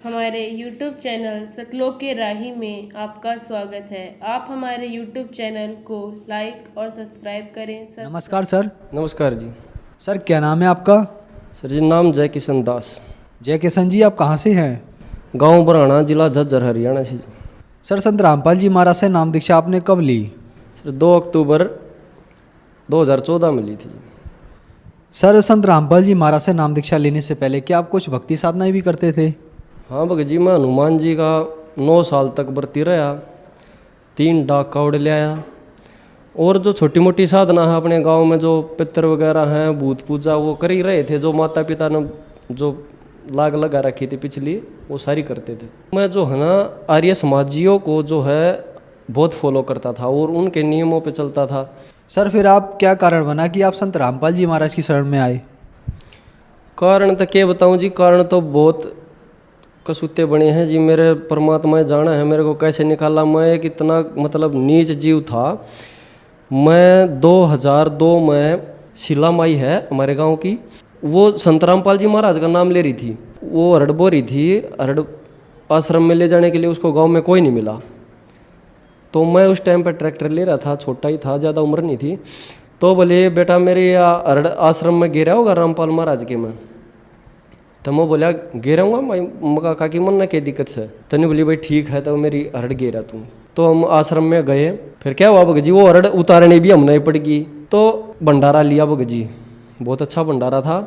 हमारे YouTube channel सतलोक के राही में आपका स्वागत है। आप हमारे YouTube चैनल को लाइक और सब्सक्राइब करें। नमस्कार सर। नमस्कार जी। सर क्या नाम है आपका? सर जी नाम जय किशन दास। जय किशन जी, आप कहाँ से हैं? गांव बराना, जिला झज्जर, हरियाणा से। सर संत रामपाल जी महाराज से नाम दीक्षा आपने कब ली? सर 2 अक्टूबर 2014 में ली थी। सर संत रामपाल जी महाराज से नाम दीक्षा लेने से पहले क्या आप कुछ भक्ति साधनाएं भी करते थे? हाँ भगत जी, मैं हनुमान जी का 9 साल तक व्रती रहा, 3 डाक कावड़ ले आया, और जो छोटी मोटी साधना है अपने गांव में, जो पितर वगैरह हैं, भूत पूजा, वो कर ही रहे थे। जो माता पिता ने जो लाग लगा रखी थी पिछली, वो सारी करते थे। मैं जो है ना आर्य समाजियों को जो है बहुत फॉलो करता था और उनके नियमों पे चलता था। सर फिर आप क्या कारण बना कि आप संत रामपाल जी महाराज की शरण में आए? कारण तो क्या बताऊं जी, कारण तो बहुत कसूते बने हैं जी। मेरे परमात्मा जाना है मेरे को कैसे निकाला। मैं एक इतना मतलब नीच जीव था। मैं 2002 में शीला माई है हमारे गांव की, वो संत रामपाल जी महाराज का नाम ले रही थी। वो हरड़ बो रही थी, हरड़ आश्रम में ले जाने के लिए उसको गांव में कोई नहीं मिला। तो मैं उस टाइम पर ट्रैक्टर ले रहा था, छोटा ही था, ज़्यादा उम्र नहीं थी। तो बोले बेटा मेरे हरड़ आश्रम में गिरा होगा रामपाल महाराज के में। तो मैं बोला गिराऊंगा भाई, मका काकी मन ना क्या दिक्कत से। तने बोली भाई ठीक है, तो मेरी हरड़ गिरा तू। तो हम आश्रम में गए। फिर क्या हुआ भगत जी, वो हरड़ उतारने भी हमने पड़ गई। तो भंडारा लिया भगत जी, बहुत अच्छा भंडारा था।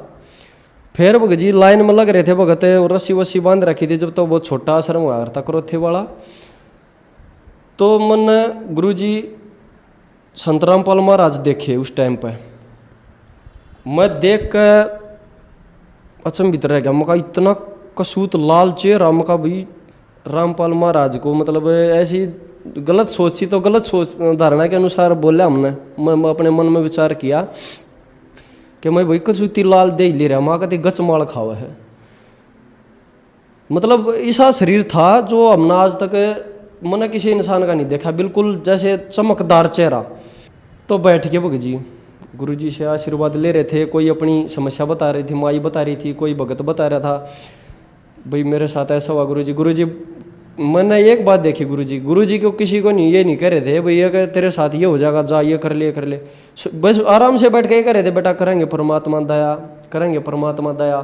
फिर भगत जी लाइन में लग रहे थे भगत, और रस्सी वस्सी बांध रखी थी। जब तो बहुत छोटा आश्रम हुआ करता करोथे वाला। तो मन गुरु जी संत रामपाल महाराज देखे उस टाइम पे। मैं देख कर अचंभित रह गया। मका इतना कसूत लाल चेहरा, मका भाई रामपाल महाराज को मतलब ऐसी गलत सोच सी, तो गलत सोच धारणा के अनुसार बोला हमने। मैं अपने मन में विचार किया कि मैं भाई कसूती लाल दे ही ले रहा, माँ कहती गच माल खावा है। मतलब ऐसा शरीर था जो हमने आज तक मैंने किसी इंसान का नहीं देखा, बिल्कुल जैसे चमकदार चेहरा। तो बैठ के भगत जी गुरु जी से आशीर्वाद ले रहे थे। कोई अपनी समस्या बता रही थी, माई बता रही थी, कोई भगत बता रहा था भाई मेरे साथ ऐसा हुआ गुरु जी। गुरु जी मैंने एक बात देखी, गुरु जी को किसी को नहीं ये नहीं कह रहे थे भैया कि तेरे साथ ये हो जाएगा, जा ये कर ले कर ले। बस आराम से बैठ के ये कह रहे थे बेटा करेंगे परमात्मा दया, करेंगे परमात्मा दया।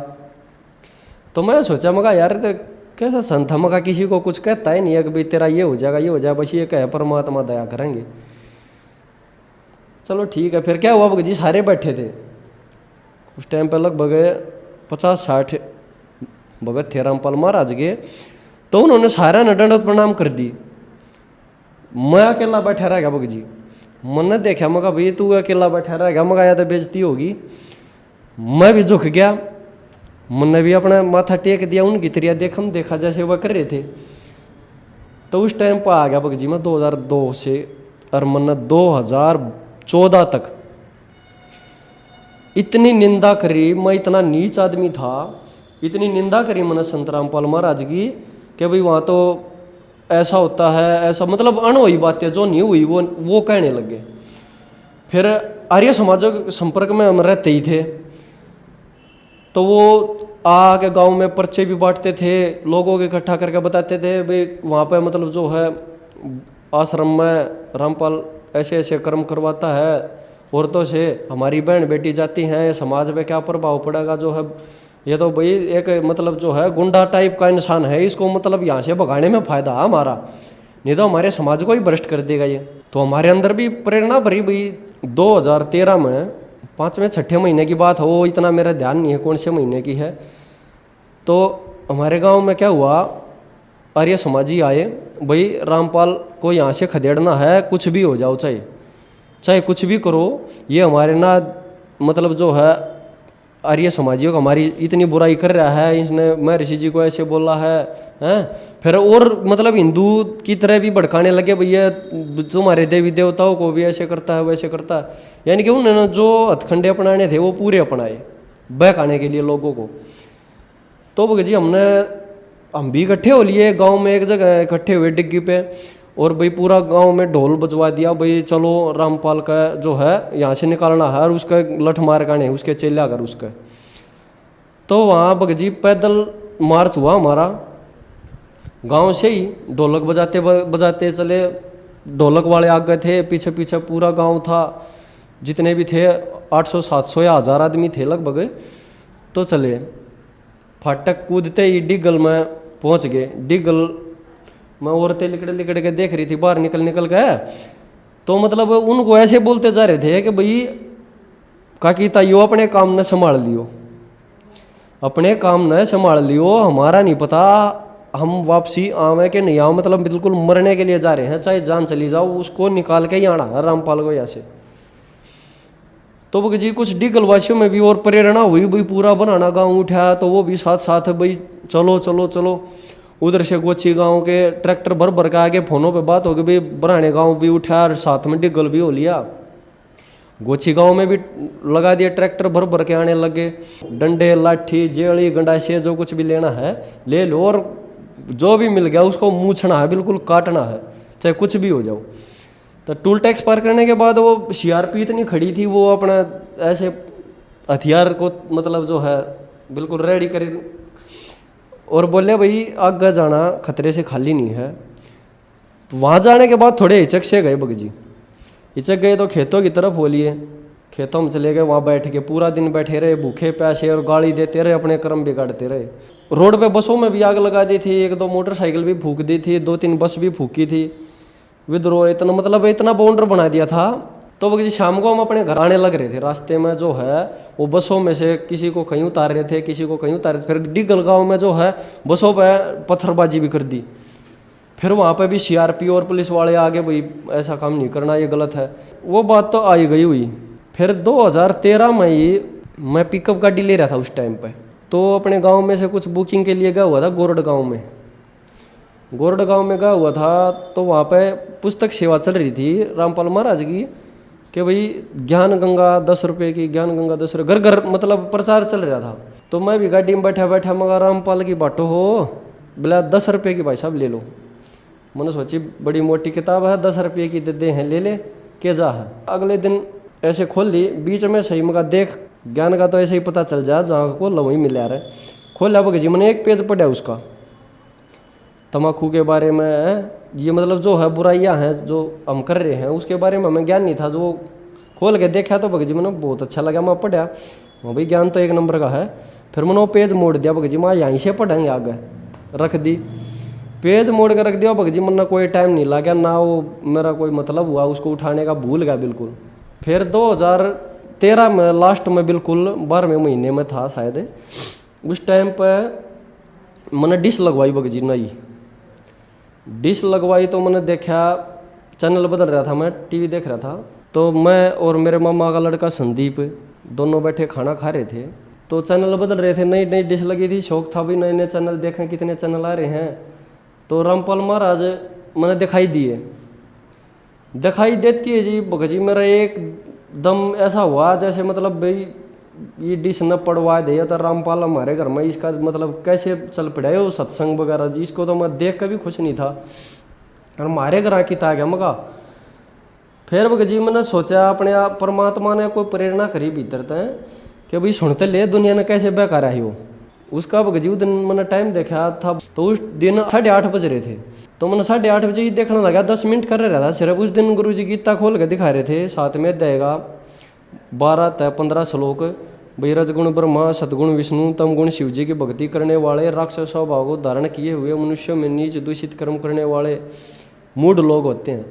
तो मैं सोचा मगा यार तो कैसा संत, मगा किसी को कुछ कहता ही नहीं है कि भाई तेरा ये हो जाएगा ये हो जाएगा, बस ये कहे परमात्मा दया करेंगे। चलो ठीक है। फिर क्या हुआ भगत जी, सारे बैठे थे उस टाइम पर, लगभग 50-60 भगत थे रामपाल महाराज के। तो उन्होंने सारा ने दंडवत प्रणाम कर दी। मैं अकेला बैठा रह गया भगत जी। मैंने देखा, मगा भाई तू अकेला बैठा रह गया, मगा या तो बेइज्जती होगी। मैं भी झुक गया, मैंने भी अपना माथा टेक दिया, उनकी तरिया देखा जैसे वह कर रहे थे। तो उस टाइम पर आ गया भगत जी मैं 2002 से, और मैंने 2014 तक इतनी निंदा करी। मैं इतना नीच आदमी था, इतनी निंदा करी मैंने संत रामपाल महाराज की कि भाई वहाँ तो ऐसा होता है, ऐसा मतलब अनहोई बातें जो नहीं हुई वो कहने लगे। फिर आर्य समाज के संपर्क में हम रहते ही थे, तो वो आके गांव में पर्चे भी बांटते थे, लोगों को इकट्ठा करके बताते थे भाई वहाँ पे मतलब जो है आश्रम में रामपाल ऐसे ऐसे कर्म करवाता है औरतों से, हमारी बहन बेटी जाती हैं, समाज में क्या प्रभाव पड़ेगा। जो है ये तो भाई एक मतलब जो है गुंडा टाइप का इंसान है, इसको मतलब यहाँ से भगाने में फ़ायदा है हमारा, नहीं तो हमारे समाज को ही भ्रष्ट कर देगा ये। तो हमारे अंदर भी प्रेरणा भरी भाई। 2013 में 5वें-6ठे महीने की बात हो, इतना मेरा ध्यान नहीं है कौन से महीने की है। तो हमारे गांव में क्या हुआ, आर्य समाजी आए, भाई रामपाल को यहाँ से खदेड़ना है, कुछ भी हो जाओ, चाहे कुछ भी करो, ये हमारे ना मतलब जो है आर्य समाजियों को हमारी इतनी बुराई कर रहा है, इसने महर्षि जी को ऐसे बोला है, हैं। फिर और मतलब हिंदू की तरह भी भड़काने लगे, भैया तुम्हारे देवी देवताओं को भी ऐसे करता है वैसे करता है। यानी कि उन्होंने जो हथखंडे अपनाने थे वो पूरे अपनाए बहकाने के लिए लोगों को। तो भगत जी हम भी इकट्ठे हो लिए गांव में, एक जगह इकट्ठे हुए डिग्गी पे, और भाई पूरा गांव में ढोल बजवा दिया, भाई चलो रामपाल का जो है यहाँ से निकालना है, और उसका लठ मार काने उसके चेला कर उसका। तो वहाँ भगत जी पैदल मार्च हुआ हमारा गांव से ही ढोलक बजाते बजाते चले। ढोलक वाले आ गए थे, पीछे पीछे पूरा गांव था, जितने भी थे 800 700 या 1000 आदमी थे लगभग। तो चले, फाटक कूदते ही डिगल में पहुंच गए। डिगल में औरतें लिकड़ लिकड़ के देख रही थी, बाहर निकल निकल गए। तो मतलब उनको ऐसे बोलते जा रहे थे कि भाई काकी ताइयो अपने काम न संभाल लियो, अपने काम न संभाल लियो, हमारा नहीं पता हम वापसी आवे कि नहीं आओ, मतलब बिल्कुल मरने के लिए जा रहे हैं, चाहे जान चली जाओ, उसको निकाल के ही आना है रामपाल को यहाँ से। तो वो जी कुछ डिगल वासियों में भी और प्रेरणा हुई, भाई पूरा बनाना गांव उठा, तो वो भी साथ साथ भाई चलो चलो चलो। उधर से गोची गांव के ट्रैक्टर भर भर के आगे फोनों पे बात हो गई, भाई बनाने गांव भी उठा और साथ में डिगल भी हो लिया। गोची गांव में भी लगा दिया ट्रैक्टर, भर भर के आने लगे। डंडे लाठी जेड़ी गंडासे जो कुछ भी लेना है ले लो, और जो भी मिल गया उसको मूछना है, बिल्कुल काटना है, चाहे कुछ भी हो जाओ। तो टूल टैक्स पार करने के बाद वो सीआरपी इतनी खड़ी थी, वो अपना ऐसे हथियार को मतलब जो है बिल्कुल रेडी करे और बोले भाई आगे जाना खतरे से खाली नहीं है। वहाँ जाने के बाद थोड़े हिचक से गए बगजी, हिचक गए तो खेतों की तरफ बोलिए। खेतों में चले गए, वहाँ बैठ के पूरा दिन बैठे रहे, भूखे प्यासे, और गाली देते रहे, अपने कर्म बिगाड़ते रहे। रोड पे बसों में भी आग लगा दी थी, 1-2 मोटरसाइकिल भी फूंक दी थी, 2-3 बस भी फूकी थी। विद्रोह इतना मतलब इतना बाउंडर बना दिया था। तो वो शाम को हम अपने घर आने लग रहे थे, रास्ते में जो है वो बसों में से किसी को कहीं उतार रहे थे, किसी को कहीं उतार रहे थे। फिर डिगल गाँव में जो है बसों पर पत्थरबाजी भी कर दी। फिर वहाँ पे भी सीआरपी और पुलिस वाले आगे, भाई ऐसा काम नहीं करना, ये गलत है। वो बात तो आई गई हुई। फिर 2013 में ही मैं पिकअप गाड़ी ले रहा था उस टाइम पे, तो अपने गांव में से कुछ बुकिंग के लिए गया हुआ था गोरड गांव में। गोरड गांव में गया हुआ था, तो वहाँ पे पुस्तक सेवा चल रही थी रामपाल महाराज की, कि भाई ज्ञान गंगा 10 रुपये की, ज्ञान गंगा 10 रुपये, घर घर मतलब प्रचार चल रहा था। तो मैं भी गाड़ी में बैठा बैठा मगर रामपाल की बाटो हो, बोला 10 रुपये की भाई साहब ले लो। मैंने सोची बड़ी मोटी किताब है, 10 रुपये की दे हैं, ले ले के जा है। अगले दिन ऐसे खोल ली, बीच में सही मगा देख ज्ञान का तो ऐसे ही पता चल जाए, जहाँ को लो वहीं मिल रहा है। खोला बग जी, मैंने एक पेज पढ़ा उसका, तम्बाकू के बारे में, ये मतलब जो है बुराइयां हैं जो हम कर रहे हैं उसके बारे में हमें ज्ञान नहीं था। जो खोल के देखा तो बग जी मैंने बहुत अच्छा लगा, मैं पढ़ा, वो भाई ज्ञान तो 1 नंबर का है। फिर मैंने वो पेज मोड़ दिया, बग जी मैं यहीं से पढ़ेंगे, आगे रख दी, पेज मोड़ के रख दिया। बग जी मैंने कोई टाइम नहीं लगा ना, वो मेरा कोई मतलब हुआ उसको उठाने का, भूल गया बिल्कुल। फिर 2013 में लास्ट में बिल्कुल 12वें महीने में था शायद, उस टाइम पर मैंने डिश लगवाई बग जी नई डिश लगवाई। तो मैंने देखा चैनल बदल रहा था, मैं टीवी देख रहा था, तो मैं और मेरे मामा का लड़का संदीप दोनों बैठे खाना खा रहे थे। तो चैनल बदल रहे थे, नई नई डिश लगी थी, शौक था भी नए नए चैनल देखें, कितने चैनल आ रहे हैं। तो रामपाल महाराज मैंने दिखाई देती है जी भगजी, मेरा एकदम ऐसा हुआ जैसे मतलब भाई ये डिश न पड़वा दे तो रामपाल हमारे घर में, इसका मतलब कैसे चल पड़ा है वो सत्संग वगैरह जी, इसको तो मैं देख कर भी खुश नहीं था, और हमारे घर की था गया मगा। फिर भगजी मैंने सोचा अपने आप परमात्मा ने कोई प्रेरणा करी भीतर तय कि भाई सुनते ले दुनिया ने कैसे बेकार आई हो। उसका भगजी उस दिन मैंने टाइम देखा था, तो उस दिन 8:30 बज रहे थे। तो मैंने 8:30 बजे ही देखने लगा, 10 मिनट कर रहा था सिर्फ। उस दिन गुरु जी गीता खोल के दिखा रहे थे, साथ में देगा 12-15 श्लोक, भाई रजगुण ब्रह्मा, सदगुण विष्णु, तमगुण शिव जी की भक्ति करने वाले, राक्षस स्वभाव को धारण किए हुए, मनुष्यों में नीच दूषित कर्म करने वाले मूढ़ लोग होते हैं।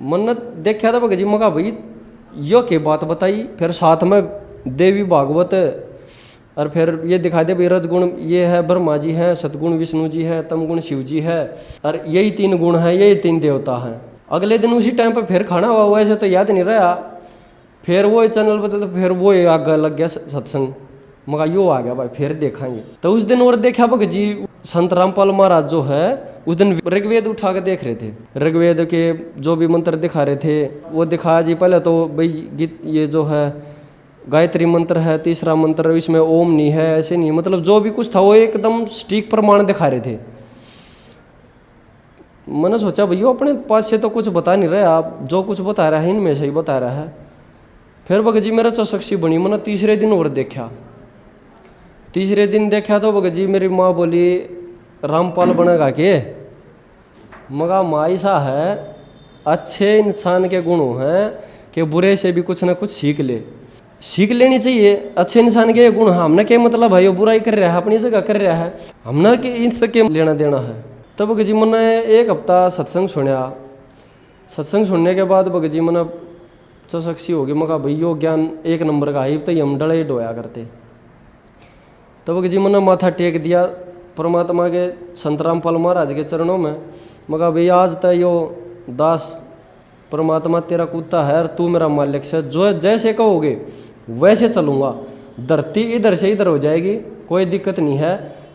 मैंने देखा था भगजी मगा भाई यो के बात बताई। फिर साथ में देवी भागवत, और फिर ये दिखा दे भाई रजगुण ये है ब्रह्मा जी है, सतगुण विष्णु जी है, तमगुण शिव जी है, और यही 3 गुण है, यही 3 देवता हैं। अगले दिन उसी टाइम पे फिर खाना हुआ, वैसे तो याद नहीं रहा। फिर वो चैनल बदल, फिर वो आगे लग गया सत्संग, मगा यो आ गया भाई फिर देखेंगे। तो उस दिन और देखा भग जी संत रामपाल महाराज जो है उस दिन ऋग्वेद उठा के देख रहे थे, ऋग्वेद के जो भी मंत्र दिखा रहे थे वो दिखा जी। पहले तो भाई गीत ये जो है गायत्री मंत्र है, तीसरा मंत्र इसमें ओम नहीं है, ऐसे नहीं, मतलब जो भी कुछ था वो एकदम स्टीक प्रमाण दिखा रहे थे। मैंने सोचा भैया अपने पास से तो कुछ बता नहीं रहे, आप जो कुछ बता रहा है इनमें से ही बता रहा है। फिर भगजी मेरा चौसक्षी बनी, मैंने तीसरे दिन और देखा। तीसरे दिन देखा तो भगजी मेरी माँ बोली रामपाल बनेगा के? मगा माइसा है अच्छे इंसान के गुण हैं कि बुरे से भी कुछ ना कुछ सीख लेनी चाहिए। अच्छे इंसान के गुण हमने के मतलब है, यो बुराई कर रहा है अपनी जगह कर रहा है, हमने के इनसे के लेना देना है। तब जी मैंने एक हफ्ता सत्संग सुनया। सत्संग सुनने के बाद बगजी मैंने चौसक्षी हो गई। मगा भाई यो ज्ञान एक नंबर का ही, तो हम डले डोया करते। तब जी मैंने माथा टेक दिया परमात्मा के संत रामपाल महाराज के चरणों में। मगा भाई आज तक यो दास परमात्मा तेरा कुत्ता है और तू मेरा मालिक से, जो जैसे कहोगे वैसे चलूँगा। धरती इधर से इधर हो जाएगी, कोई दिक्कत नहीं है,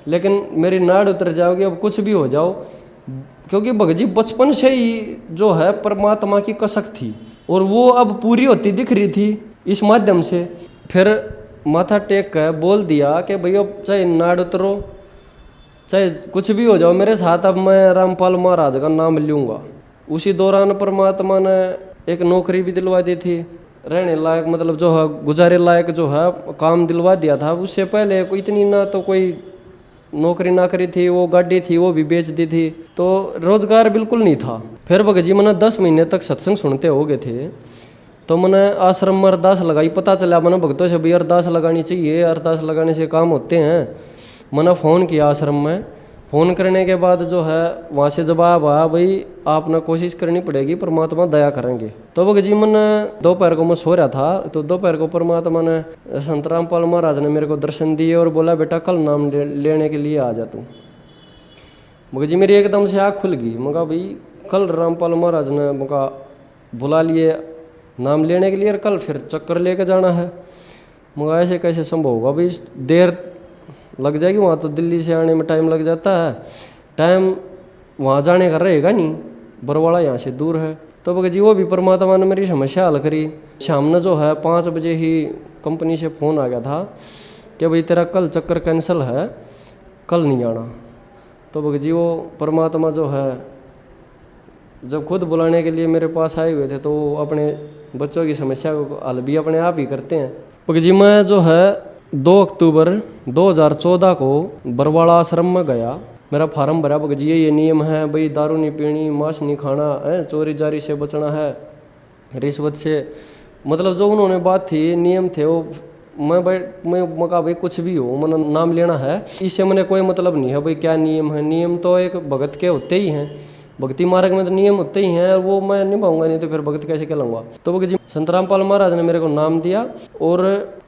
लेकिन मेरी नाड़ उतर जाओगी, अब कुछ भी हो जाओ। क्योंकि भगजी बचपन से ही जो है परमात्मा की कसक थी और वो अब पूरी होती दिख रही थी इस माध्यम से। फिर माथा टेक कर बोल दिया कि भैया चाहे नाड़ उतरो चाहे कुछ भी हो जाओ मेरे साथ, अब मैं रामपाल महाराज का नाम लूँगा। उसी दौरान परमात्मा ने एक नौकरी भी दिलवा दी थी, रहने लायक मतलब जो है गुजारे लायक जो है काम दिलवा दिया था। उससे पहले कोई इतनी ना तो कोई नौकरी ना करी थी, वो गाड़ी थी वो भी बेच दी थी, तो रोजगार बिल्कुल नहीं था। फिर भगजी मैंने 10 महीने तक सत्संग सुनते हो गए थे, तो मैंने आश्रम में अरदास लगाई। पता चला मैंने भक्तों से भी अरदास लगानी चाहिए, अरदास लगाने से काम होते हैं। मैंने फ़ोन किया आश्रम में, फ़ोन करने के बाद जो है वहाँ से जवाब आया भाई आपने कोशिश करनी पड़ेगी, परमात्मा दया करेंगे। तो भगजी मैंने दोपहर को मैं सो रहा था, तो दोपहर को परमात्मा ने संत रामपाल महाराज ने मेरे को दर्शन दिए और बोला बेटा कल नाम लेने के लिए आ जा तू। भगजी मेरी एकदम से आँख खुल गई। मगा भाई कल रामपाल महाराज ने मगा बुला लिए नाम लेने के लिए और कल फिर चक्कर लेके जाना है। मगा ऐसे कैसे संभव होगा भाई, देर लग जाएगी, वहाँ तो दिल्ली से आने में टाइम लग जाता है, टाइम वहाँ जाने का रहेगा नहीं, बरवाड़ा यहाँ से दूर है। तो भगजी वो भी परमात्मा ने मेरी समस्या हल करी। शाम ने जो है 5 बजे ही कंपनी से फ़ोन आ गया था कि भाई तेरा कल चक्कर कैंसिल है, कल नहीं आना। तो भगजी वो परमात्मा जो है जब खुद बुलाने के लिए मेरे पास आए हुए थे, तो वो अपने बच्चों की समस्या को हल भी अपने आप ही करते हैं। भगजी मैं जो है 2 अक्टूबर 2014 को बरवाड़ा आश्रम में गया, मेरा फार्म भरा। भगजी ये नियम है भाई, दारू नहीं पीनी, मांस नहीं खाना है, चोरी जारी से बचना है, रिश्वत से, मतलब जो उन्होंने बात थी नियम थे वो मैं मका भाई कुछ भी हो मैंने नाम लेना है, इससे मैंने कोई मतलब नहीं है भाई क्या नियम है। नियम तो एक भगत के होते ही हैं, भक्ति मार्ग में तो नियम होते ही हैं, और वो मैं निभाऊंगा नहीं तो फिर भगत कैसे कहलाऊंगा। तो भगजी संत रामपाल महाराज ने मेरे को नाम दिया, और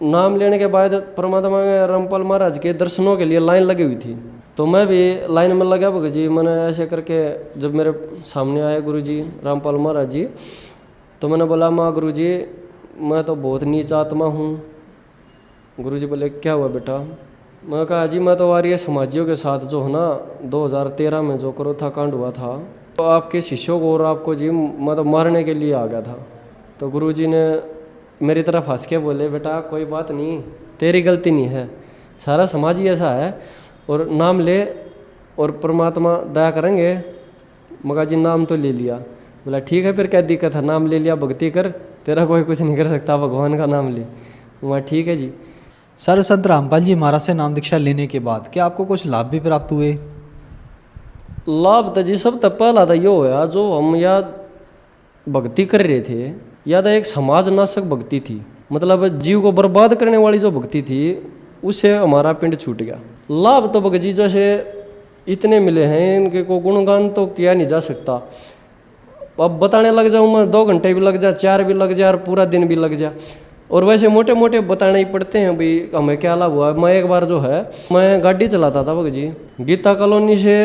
नाम लेने के बाद परमात्मा के रामपाल महाराज के दर्शनों के लिए लाइन लगी हुई थी, तो मैं भी लाइन में लगा। भगजी मैंने ऐसे करके जब मेरे सामने आए गुरुजी रामपाल महाराज जी, तो मैंने बोला माँ गुरुजी मैं तो बहुत नीच आत्मा हूँ। गुरुजी बोले क्या हुआ बेटा? मैं कहा जी मैं तो आर्य समाजियों के साथ जो है ना 2013 में जो करोथा कांड हुआ था, तो आपके शिष्यों को और आपको जी मतलब मारने के लिए आ गया था। तो गुरुजी ने मेरी तरफ हंस के बोले बेटा कोई बात नहीं, तेरी गलती नहीं है, सारा समाज ही ऐसा है, और नाम ले और परमात्मा दया करेंगे। मगा जी नाम तो ले लिया। बोला ठीक है फिर क्या दिक्कत है, नाम ले लिया, भक्ति कर, तेरा कोई कुछ नहीं कर सकता, भगवान का नाम ले। मैं ठीक है जी। सर संत रामपाल जी महाराज से नाम दीक्षा लेने के बाद क्या आपको कुछ लाभ भी प्राप्त हुए? लाभ तो जी सब तक पहला था यो होया, जो हम या भक्ति कर रहे थे या तो एक समाज नाशक भक्ति थी, मतलब जीव को बर्बाद करने वाली जो भक्ति थी, उससे हमारा पिंड छूट गया। लाभ तो भगजी जैसे इतने मिले हैं, इनके को गुणगान तो किया नहीं जा सकता। अब बताने लग जाऊँ मैं 2 घंटे भी लग जाए, 4 भी लग जाए और पूरा दिन भी लग जाए, और वैसे मोटे मोटे बताने ही पड़ते हैं भाई हमें क्या लाभ हुआ। मैं एक बार जो है मैं गाड़ी चलाता था भगजी, गीता कॉलोनी से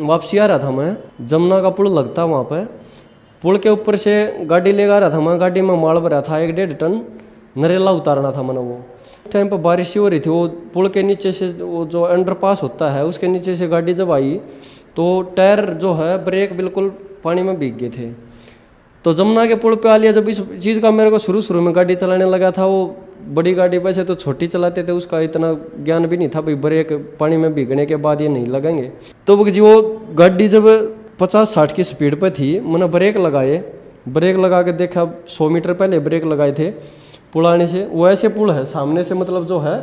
वापसी आ रहा था मैं, जमुना का पुल लगता वहाँ पे, पुल के ऊपर से गाड़ी लेकर आ रहा था मैं, गाड़ी में माल भरा था 1.5 टन, नरेला उतारना था मैंने। वो टाइम पर बारिश हो रही थी, वो पुल के नीचे से वो जो अंडरपास होता है उसके नीचे से गाड़ी जब आई तो टायर जो है ब्रेक बिल्कुल पानी में भीग गए थे। तो जमुना के पुल पे आ लिया। जब इस चीज़ का मेरे को शुरू में गाड़ी चलाने लगा था, वो बड़ी गाड़ी वैसे तो छोटी चलाते थे, उसका इतना ज्ञान भी नहीं था भाई ब्रेक पानी में भीगने के बाद ये नहीं लगेंगे। तो जी वो गाड़ी जब 50-60 की स्पीड पे थी, मैंने ब्रेक लगाए, ब्रेक लगा के देखा 100 मीटर पहले ब्रेक लगाए थे पुल आने से। वो ऐसे पुल है सामने से, मतलब जो है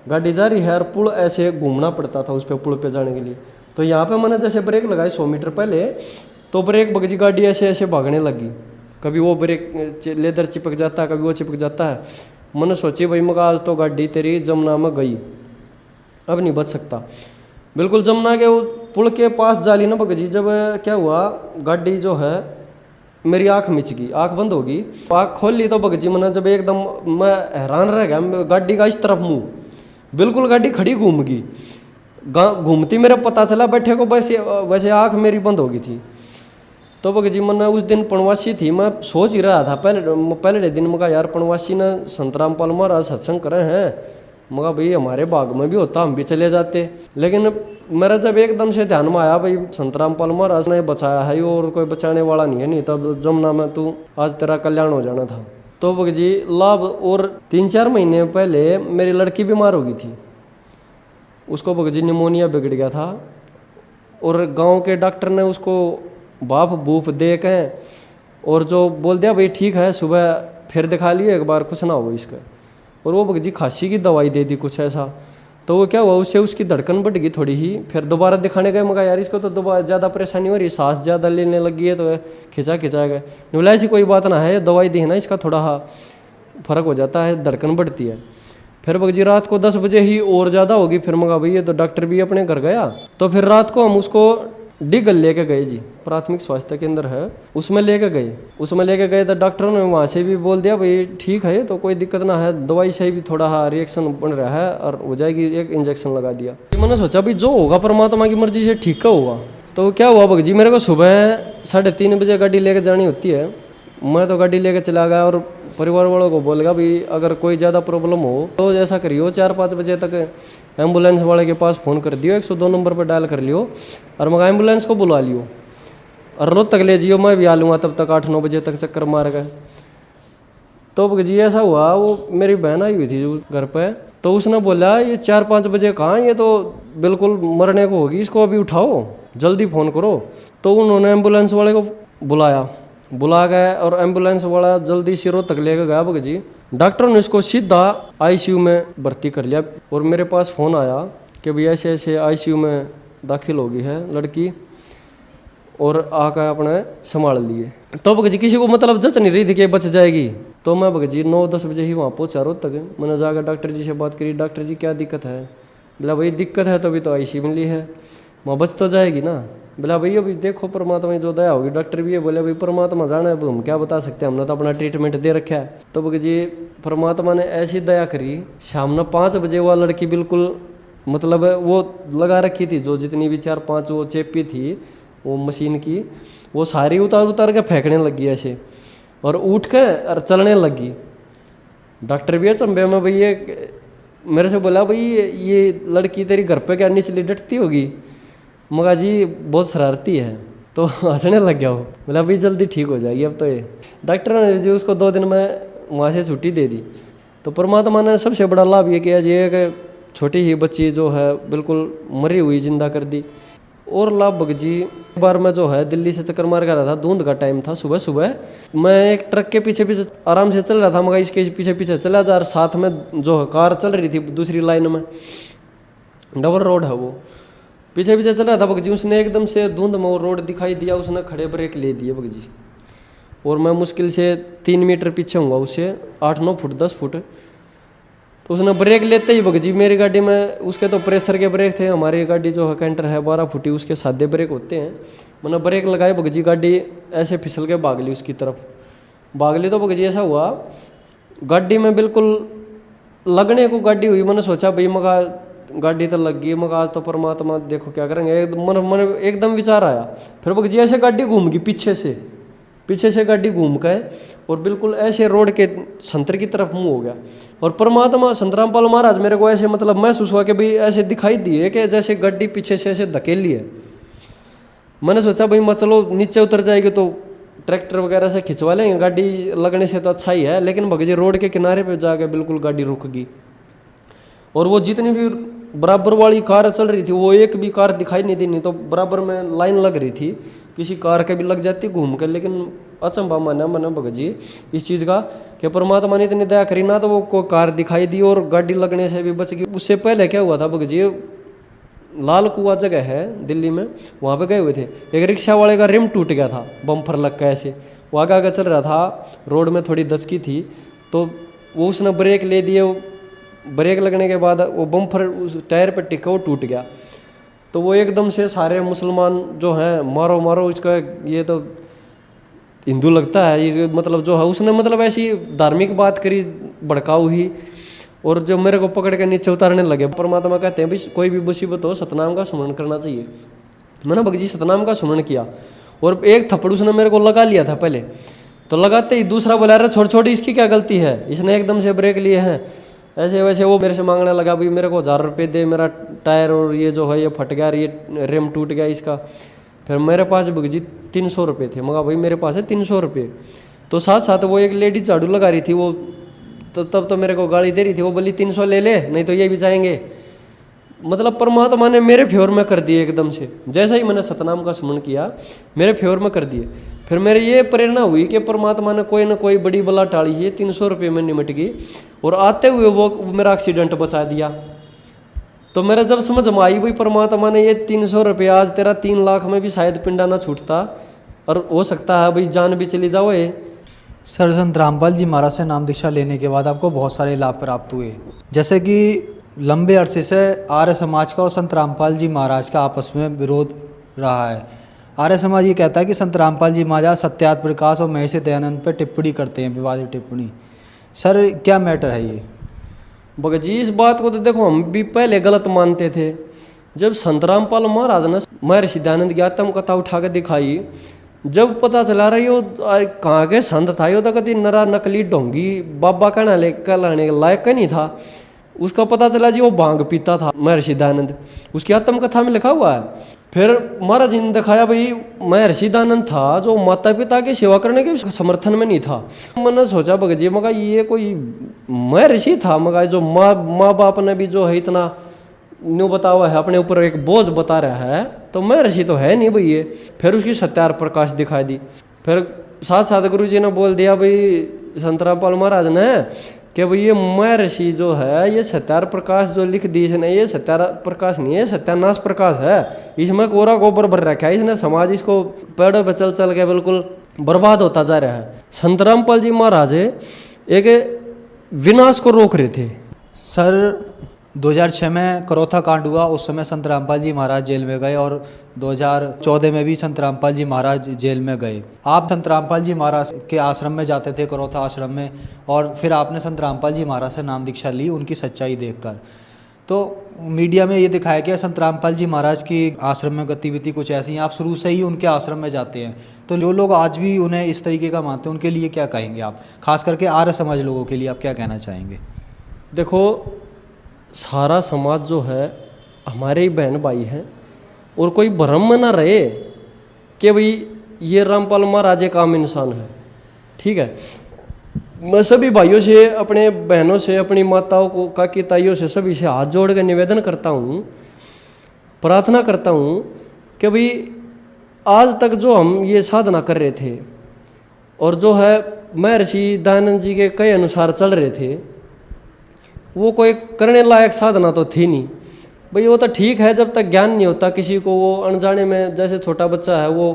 गाड़ी जा रही है और पुल ऐसे घूमना पड़ता था उस पर, पुल पे जाने के लिए तो यहाँ पे मैंने जैसे ब्रेक लगाई 100 मीटर पहले, तो ब्रेक बगजी गाड़ी ऐसे ऐसे भागने लगी। कभी वो ब्रेक लेदर चिपक जाता है, कभी वो चिपक जाता है। मैंने सोची भाई मगर आज तो गाड़ी तेरी जमुना में गई, अब नहीं बच सकता। बिल्कुल जमुना के पुल के पास जाली ना बगजी, जब क्या हुआ गाड़ी जो है मेरी आंख मिच गई, आंख बंद होगी। आंख खोल ली तो बगजी मैंने जब एकदम मैं हैरान रह गया, गाड़ी का इस तरफ मुँह, बिल्कुल गाड़ी खड़ी घूम गई, घूमती मेरा पता चला बैठे को, वैसे आंख मेरी बंद हो गई थी। तो बगजी मैंने उस दिन पणवासी थी, मैं सोच ही रहा था पहले दिन मगा यार पणवासी ने संत रामपाल महाराज सत्संग करे हैं, मगा भाई हमारे बाग में भी होता हम भी चले जाते। लेकिन मेरा जब एकदम से ध्यान में आया भाई संत रामपाल महाराज ने बचाया है और कोई बचाने वाला नहीं है, नहीं तब जमुना में तू आज तेरा कल्याण हो जाना था। तो बगजी लाभ, और 3-4 महीने पहले मेरी लड़की बीमार हो गई थी, उसको बगजी निमोनिया बिगड़ गया था, और गांव के डॉक्टर ने उसको बाफ बूफ दे के और जो बोल दिया भाई ठीक है, सुबह फिर दिखा लियो एक बार, कुछ ना हो इसका। और वो बगजी खांसी की दवाई दे दी कुछ ऐसा। तो वो क्या हुआ, उससे उसकी धड़कन बढ़ गई थोड़ी ही। फिर दोबारा दिखाने गए, मगर यार इसको तो दोबारा ज़्यादा परेशानी हो रही, सांस ज़्यादा लेने लगी है, तो खिंचा गए। बोला ऐसी कोई बात ना है, दवाई दी है ना, इसका थोड़ा फर्क हो जाता है, धड़कन बढ़ती है। फिर बगजी रात को 10 बजे ही और ज़्यादा होगी। फिर मगा भाई ये तो डॉक्टर भी अपने घर गया, तो फिर रात को हम उसको डिगल लेके गए जी, प्राथमिक स्वास्थ्य केंद्र है, उसमें लेके गए। तो डॉक्टरों ने वहाँ से भी बोल दिया भाई ठीक है, तो कोई दिक्कत ना है, दवाई से भी थोड़ा रिएक्शन बन रहा है और हो जाएगी, एक इंजेक्शन लगा दिया। मैंने सोचा भाई जो होगा परमात्मा की मर्जी से ठीक होगा। तो क्या हुआ बगजी, मेरे को सुबह 3:30 बजे गाड़ी लेके जानी होती है, मैं तो गाड़ी लेके चला गया और परिवार वालों को बोल गया भाई अगर कोई ज़्यादा प्रॉब्लम हो तो ऐसा करियो 4-5 बजे तक एम्बुलेंस वाले के पास फ़ोन कर दियो, 102 नंबर पर डायल कर लियो और मगर एम्बुलेंस को बुला लियो और रोज तक ले जियो, मैं भी आ लूँगा तब तक 8-9 बजे तक चक्कर मार गए। तो जी ऐसा हुआ, वो मेरी बहन आई हुई थी जो घर पे, तो उसने बोला ये 4-5 बजे कहाँ, ये तो बिल्कुल मरने को होगी, इसको अभी उठाओ, जल्दी फ़ोन करो। तो उन्होंने एम्बुलेंस वाले को बुला गए और एम्बुलेंस वाला जल्दी सिरों तक लेकर गया बगजी। डॉक्टर ने इसको सीधा आईसीयू में भर्ती कर लिया और मेरे पास फ़ोन आया कि भाई ऐसे ऐसे आईसीयू में दाखिल हो गई है लड़की और आकर अपने संभाल लिए। तो बगजी किसी को मतलब जच नहीं रही थी कि बच जाएगी। तो मैं बगजी 9-10 बजे ही वहाँ पहुँचा रोज तक। मैंने जाकर डॉक्टर जी से बात करी, डॉक्टर जी क्या दिक्कत है? बोला भाई दिक्कत है तभी तो आईसीयू मिली है, वहाँ बच तो जाएगी ना। बोला भैया अभी देखो परमात्मा की जो दया होगी। डॉक्टर भी ये बोले भाई परमात्मा जाना है, हम क्या बता सकते हैं, हमने तो अपना ट्रीटमेंट दे रखा है। तो बगजी परमात्मा ने ऐसी दया करी, शाम 5 बजे वह लड़की बिल्कुल मतलब वो लगा रखी थी जो जितनी भी 4-5 वो चेपी थी वो मशीन की, वो सारी उतार के फेंकने लगी ऐसे और उठ के और चलने लगी। डॉक्टर भी अचंभे में, भाई ये मेरे से बोला भाई ये लड़की तेरी घर पे क्या निचली डटती होगी? मगा जी बहुत शरारती है। तो हंसने लग गया वो, बोला भाई जल्दी ठीक हो जाएगी अब तो। ये डॉक्टर ने जी उसको 2 दिन में वहाँ से छुट्टी दे दी। तो परमात्मा ने सबसे बड़ा लाभ ये किया जी कि छोटी ही बच्ची जो है बिल्कुल मरी हुई जिंदा कर दी। और लाभ बगजी एक बार मैं जो है दिल्ली से चक्कर मार कर रहा था, धुंध का टाइम था, सुबह मैं एक ट्रक के पीछे आराम से चल रहा था, मगर इसके पीछे चला जा, साथ में जो है कार चल रही थी दूसरी लाइन में, डबल रोड है वो, पीछे चल रहा था बगजी। उसने एकदम से धुंध में वो रोड दिखाई दिया, उसने खड़े ब्रेक ले दिए बगजी और मैं मुश्किल से 3 मीटर पीछे हूँगा उससे, 8-9 फुट 10 फुट। तो उसने ब्रेक लेते ही बगजी मेरी गाड़ी में, उसके तो प्रेशर के ब्रेक थे, हमारी गाड़ी जो है कैंटर है 12 फुटी, उसके सादे ब्रेक होते हैं। मैंने ब्रेक लगाए बगजी, गाड़ी ऐसे फिसल के भाग ली उसकी तरफ, भाग ली। तो बगजी ऐसा हुआ गाड़ी में बिल्कुल लगने को गाड़ी हुई। मैंने सोचा भाई मगा गाड़ी तो लग गई, मगर आज तो परमात्मा देखो क्या करेंगे। मन एकदम विचार आया, फिर बगजी ऐसे गाड़ी घूम गई पीछे से गाड़ी घूम के और बिल्कुल ऐसे रोड के संतर की तरफ मुंह हो गया। और परमात्मा संत रामपाल महाराज मेरे को ऐसे मतलब महसूस हुआ कि भाई ऐसे दिखाई दिए कि जैसे गाड़ी पीछे से ऐसे धकेली है। मैंने सोचा भाई मैं चलो नीचे उतर जाएगी तो ट्रैक्टर वगैरह से खिंचवा लेंगे, गाड़ी लगने से तो अच्छा ही है। लेकिन भगजी रोड के किनारे पे जाके बिल्कुल गाड़ी रुक गई और वो जितनी भी बराबर वाली कार चल रही थी वो एक भी कार दिखाई नहीं दी, नहीं तो बराबर में लाइन लग रही थी, किसी कार के भी लग जाती घूम कर। लेकिन अचंभा माना भगजी इस चीज़ का कि परमात्मा ने इतनी दया करी ना तो वो कोई कार दिखाई दी और गाड़ी लगने से भी बच गई। उससे पहले क्या हुआ था भगजी, लाल कुआं जगह है दिल्ली में, वहाँ पे गए हुए थे। एक रिक्शा वाले का रिम टूट गया था, बम्पर लग के ऐसे, वो आगे आगे चल रहा था, रोड में थोड़ी दचकी थी, तो वो उसने ब्रेक ले दिए, ब्रेक लगने के बाद वो बम्पर उस टायर पर टिका, वो टूट गया। तो वो एकदम से सारे मुसलमान जो हैं, मारो मारो इसका, ये तो हिंदू लगता है ये, मतलब जो है उसने मतलब ऐसी धार्मिक बात करी भड़काऊ ही, और जो मेरे को पकड़ के नीचे उतारने लगे। परमात्मा कहते हैं भाई कोई भी मुसीबत हो सतनाम का स्मरण करना चाहिए। मैंने भगत जी सतनाम का स्मरण किया, और एक थप्पड़ उसने मेरे को लगा लिया था पहले, तो लगाते ही दूसरा बोला अरे छोड़ छोड़ इसकी क्या गलती है, इसने एकदम से ब्रेक लिए हैं ऐसे वैसे। वो मेरे से मांगने लगा भाई मेरे को 1000 रुपये दे, मेरा टायर और ये जो है ये फट गया, ये रिम टूट गया इसका। फिर मेरे पास भगत जी 300 रुपये थे, मगर भाई मेरे पास है 300 रुपये। तो साथ साथ वो एक लेडी झाड़ू लगा रही थी, वो तो तब तो मेरे को गाली दे रही थी, वो बोली 300 ले ले नहीं तो ये भी जाएंगे। मतलब परमात्मा ने मेरे फेवर में कर दिए एकदम से, जैसे ही मैंने सतनाम का स्मरण किया मेरे फेवर में कर दिए। फिर मेरे ये प्रेरणा हुई कि परमात्मा ने कोई ना कोई बड़ी बला टाली है, 300 रुपये में निमट गई, और आते हुए वो मेरा एक्सीडेंट बचा दिया। तो मेरा जब समझ में आई भाई परमात्मा ने ये 300 रुपये, आज तेरा 3 लाख में भी शायद पिंडा ना छूटता, और हो सकता है भाई जान भी चली जाओ। सर संत रामपाल जी महाराज से नाम दीक्षा लेने के बाद आपको बहुत सारे लाभ प्राप्त हुए, जैसे कि लंबे अरसे से आर्य समाज का और संत रामपाल जी महाराज का आपस में विरोध रहा है। आर्य समाज ये कहता है कि संत रामपाल जी महाराज सत्यार्थ प्रकाश और महर्षि दयानंद पर टिप्पणी करते हैं, विवादित टिप्पणी। सर क्या मैटर है ये? भगत जी इस बात को तो देखो हम भी पहले गलत मानते थे। जब संत रामपाल महाराज ने महर्षि दयानंद की आत्म कथा उठा के दिखाई, जब पता चला रही हो कहाँ के संत था, यो तो कभी नरा नकली ढोंगी बाबा कहने कहलाने लायक नहीं था। उसका पता चला जी वो भांग पीता था महर्षि दयानंद, उसकी आत्म कथा में लिखा हुआ है। फिर महाराज जी ने दिखाया भाई महर्षि दयानंद था जो माता पिता की सेवा करने के समर्थन में नहीं था। मैंने सोचा भगत जी मगर ये कोई महर्षि था, मगर जो माँ बाप ने भी जो है इतना न्यू बता हुआ है, अपने ऊपर एक बोझ बता रहा है, तो महर्षि तो है नहीं भाई ये। फिर उसकी सत्यार्थ प्रकाश दिखाई दी। फिर साथ साथ गुरु जी ने बोल दिया भाई संत रामपाल महाराज ने कि भाई ये महर्षि जो है ये सत्यार्थ प्रकाश जो लिख दी इसने, ये सत्यार्थ प्रकाश नहीं है, सत्यानाश प्रकाश है। इसमें कोरा गोबर भर रखा है, इसने समाज इसको पेड़ों पर चल चल के बिल्कुल बर्बाद होता जा रहा है। संत रामपाल जी महाराज एक विनाश को रोक रहे थे। सर 2006 में करौथा कांड हुआ, उस समय संत रामपाल जी महाराज जेल में गए, और 2014 में भी संत रामपाल जी महाराज जेल में गए। आप संत रामपाल जी महाराज के आश्रम में जाते थे, करौथा आश्रम में, और फिर आपने संत रामपाल जी महाराज से नाम दीक्षा ली उनकी सच्चाई देखकर। तो मीडिया में ये दिखाया गया संत रामपाल जी महाराज की आश्रम में गतिविधि कुछ ऐसी हैं, आप शुरू से ही उनके आश्रम में जाते हैं, तो जो लोग आज भी उन्हें इस तरीके का मानते हैं उनके लिए क्या कहेंगे आप? खास करके आर्य समाज लोगों के लिए आप क्या कहना चाहेंगे? देखो सारा समाज जो है हमारे ही बहन भाई हैं, और कोई भ्रम में ना रहे कि भाई ये रामपाल महाराज एक आम इंसान है। ठीक है, मैं सभी भाइयों से, अपने बहनों से, अपनी माताओं को, काकी ताइयों से, सभी से हाथ जोड़ कर निवेदन करता हूँ, प्रार्थना करता हूँ कि भाई आज तक जो हम ये साधना कर रहे थे और जो है महर्षि दयानंद जी के कई अनुसार चल रहे थे, वो कोई करने लायक साधना तो थी नहीं भाई। वो तो ठीक है जब तक ज्ञान नहीं होता किसी को, वो अनजाने में, जैसे छोटा बच्चा है वो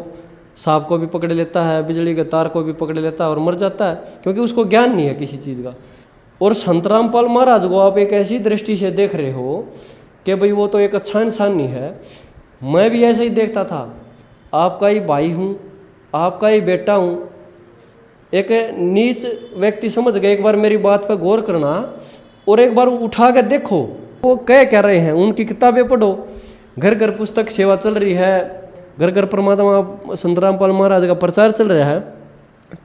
सांप को भी पकड़ लेता है, बिजली के तार को भी पकड़ लेता है और मर जाता है, क्योंकि उसको ज्ञान नहीं है किसी चीज़ का। और संत रामपाल महाराज को आप एक ऐसी दृष्टि से देख रहे हो कि भाई वो तो एक अच्छा इंसान नहीं है। मैं भी ऐसे ही देखता था, आपका ही भाई हूँ, आपका ही बेटा हूँ। एक नीच व्यक्ति समझ गए, एक बार मेरी बात पर गौर करना और एक बार उठा के देखो वो कह रहे हैं, उनकी किताबें पढ़ो। घर घर पुस्तक सेवा चल रही है, घर घर परमात्मा संत रामपाल महाराज का प्रचार चल रहा है,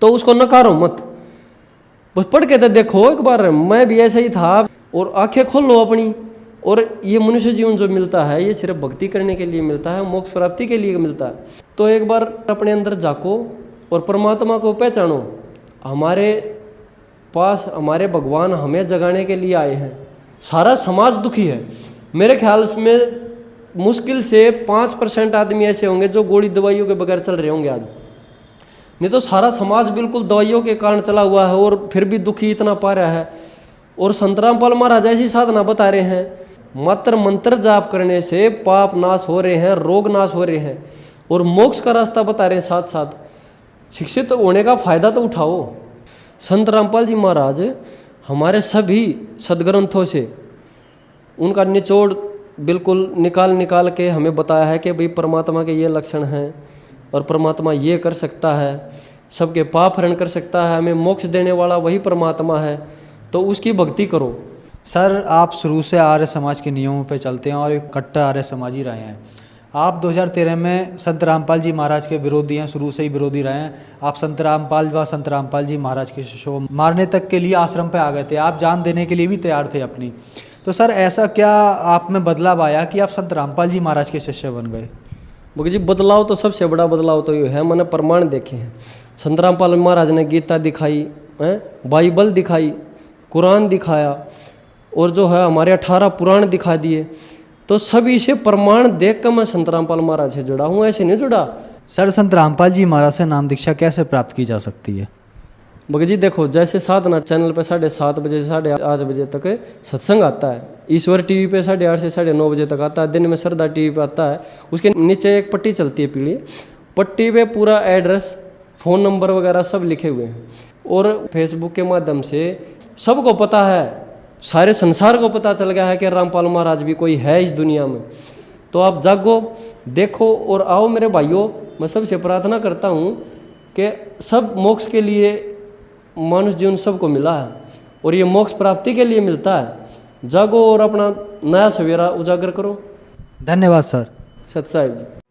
तो उसको नकारो मत, बस पढ़ के तो देखो एक बार। मैं भी ऐसा ही था, और आंखें खोल लो अपनी। और ये मनुष्य जीवन जो मिलता है ये सिर्फ भक्ति करने के लिए मिलता है, मोक्ष प्राप्ति के लिए मिलता है। तो एक बार अपने अंदर झांको और परमात्मा को पहचानो। हमारे पास हमारे भगवान हमें जगाने के लिए आए हैं। सारा समाज दुखी है। मेरे ख्याल में मुश्किल से 5% आदमी ऐसे होंगे जो गोली दवाइयों के बगैर चल रहे होंगे आज, नहीं तो सारा समाज बिल्कुल दवाइयों के कारण चला हुआ है और फिर भी दुखी इतना पा रहा है। और संत रामपाल महाराज ऐसी साधना बता रहे हैं मात्र मंत्र जाप करने से पाप नाश हो रहे हैं, रोग नाश हो रहे हैं और मोक्ष का रास्ता बता रहे हैं। साथ साथ शिक्षित होने का फायदा तो उठाओ। संत रामपाल जी महाराज हमारे सभी सदग्रंथों से उनका निचोड़ बिल्कुल निकाल के हमें बताया है कि भाई परमात्मा के ये लक्षण हैं और परमात्मा ये कर सकता है, सबके पाप हरण कर सकता है, हमें मोक्ष देने वाला वही परमात्मा है, तो उसकी भक्ति करो। सर, आप शुरू से आर्य समाज के नियमों पे चलते हैं और एक कट्टर आर्य समाजी रहे हैं। आप 2013 में संत रामपाल जी महाराज के विरोधी हैं, शुरू से ही विरोधी रहे हैं। आप संत रामपाल जी महाराज के शिष्यों को मारने तक के लिए आश्रम पे आ गए थे, आप जान देने के लिए भी तैयार थे अपनी। तो सर, ऐसा क्या आप में बदलाव आया कि आप संत रामपाल जी महाराज के शिष्य बन गए? मगर जी बदलाव तो सबसे बड़ा बदलाव तो ये है, मैंने प्रमाण देखे हैं। संत रामपाल महाराज ने गीता दिखाई, बाइबल दिखाई, कुरान दिखाया और जो है हमारे 18 पुराण दिखा दिए। तो सभी से प्रमाण देख कर मैं संत रामपाल महाराज से जुड़ा हूँ, ऐसे नहीं जुड़ा। सर, संत रामपाल जी महाराज से नाम दीक्षा कैसे प्राप्त की जा सकती है? मगर जी देखो, जैसे साधना चैनल पे 7:30 बजे से 8:30 बजे तक सत्संग आता है, ईश्वर टीवी पे 8:30 से 9:30 बजे तक आता है, दिन में श्रद्धा टीवी पे आता है। उसके नीचे एक पट्टी चलती है पीली, पट्टी पे पूरा एड्रेस, फ़ोन नंबर वगैरह सब लिखे हुए हैं। और फेसबुक के माध्यम से सबको पता है, सारे संसार को पता चल गया है कि रामपाल महाराज भी कोई है इस दुनिया में। तो आप जागो, देखो और आओ मेरे भाइयों। मैं सबसे प्रार्थना करता हूँ कि सब मोक्ष के लिए मानुष जीवन सबको मिला है और ये मोक्ष प्राप्ति के लिए मिलता है। जागो और अपना नया सवेरा उजागर करो। धन्यवाद सर। सत साहिब जी।